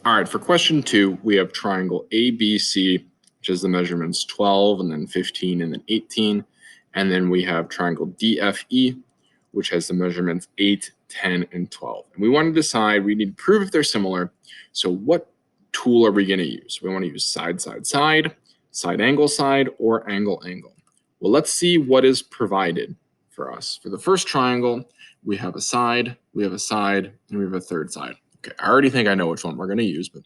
All right, for question 2, we have triangle ABC, which is the measurements 12 and then 15 and then 18. And then we have triangle DFE, which has the measurements 8, 10, and 12. And we want to decide, we need to prove if they're similar. So what tool are we going to use? We want to use side, side, side, side, angle, or angle, angle. Well, let's see what is provided for us. For the first triangle, we have a side, and we have a third side. Okay, I already think I know which one we're going to use, but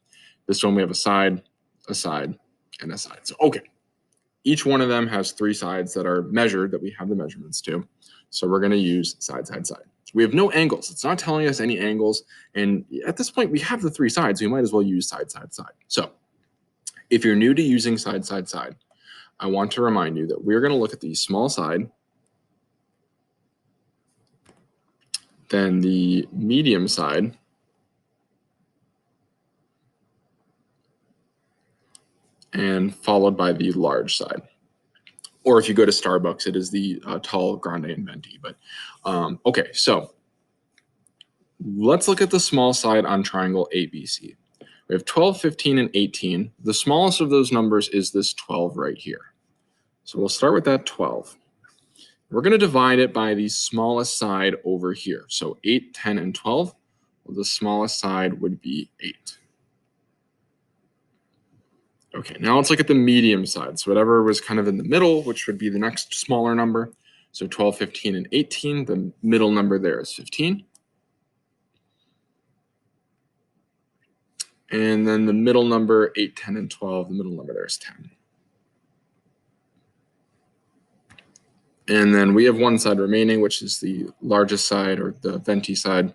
this one we have a side, and a side. So, okay, each one of them has 3 sides that are measured that we have the measurements to. So we're going to use side, side, side. We have no angles. It's not telling us any angles. And at this point, we have the 3 sides. So we might as well use side, side, side. So if you're new to using side, side, side, I want to remind you that we're going to look at the small side, then the medium side, and followed by the large side. Or if you go to Starbucks, it is the tall, grande, and venti. But okay, so let's look at the small side on triangle ABC. We have 12, 15, and 18. The smallest of those numbers is this 12 right here. So we'll start with that 12. We're going to divide it by the smallest side over here. So 8, 10, and 12. Well, the smallest side would be 8. Okay, now let's look at the medium side. So whatever was kind of in the middle, which would be the next smaller number. So 12, 15, and 18. The middle number there is 15. And then the middle number, 8, 10, and 12, the middle number there is 10. And then we have one side remaining, which is the largest side, or the venti side.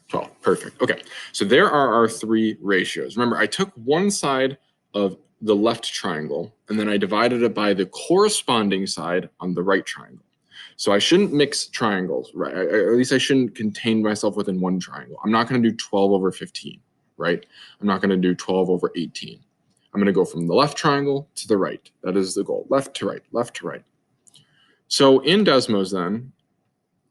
12, perfect. Okay, so there are our 3 ratios. Remember, I took one side of the left triangle, and then I divided it by the corresponding side on the right triangle. So I shouldn't mix triangles, right? Or at least I shouldn't contain myself within one triangle. I'm not going to do 12 over 15, right? I'm not going to do 12 over 18. I'm going to go from the left triangle to the right. That is the goal. Left to right, left to right. So in Desmos then,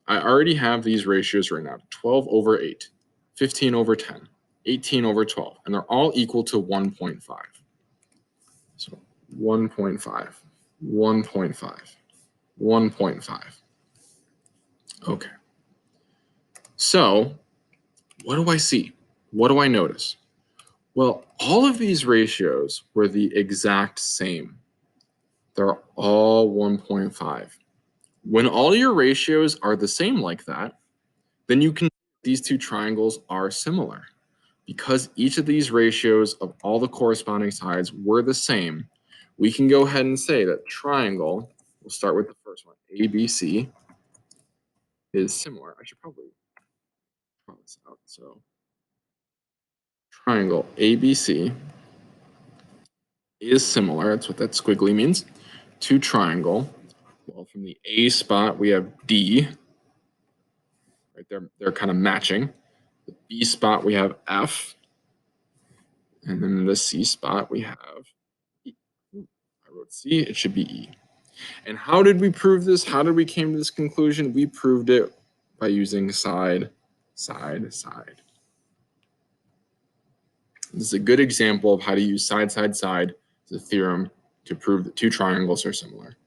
I already have these ratios right now. 12 over 8, 15 over 10, 18 over 12. And they're all equal to 1.5. So 1.5, 1.5, 1.5. Okay. So what do I see? What do I notice? Well, all of these ratios were the exact same. They're all 1.5. When all your ratios are the same like that, then you can these 2 triangles are similar. Because each of these ratios of all the corresponding sides were the same, we can go ahead and say that triangle, we'll start with the first one, ABC, is similar. I should probably draw this out. So triangle ABC is similar, that's what that squiggly means, to triangle. Well, from the A spot, we have D, right? They're kind of matching. The B spot, we have F. And then the C spot, we have E. I wrote C, it should be E. And how did we prove this? How did we came to this conclusion? We proved it by using side, side, side. This is a good example of how to use side, side, side as a theorem to prove that 2 triangles are similar.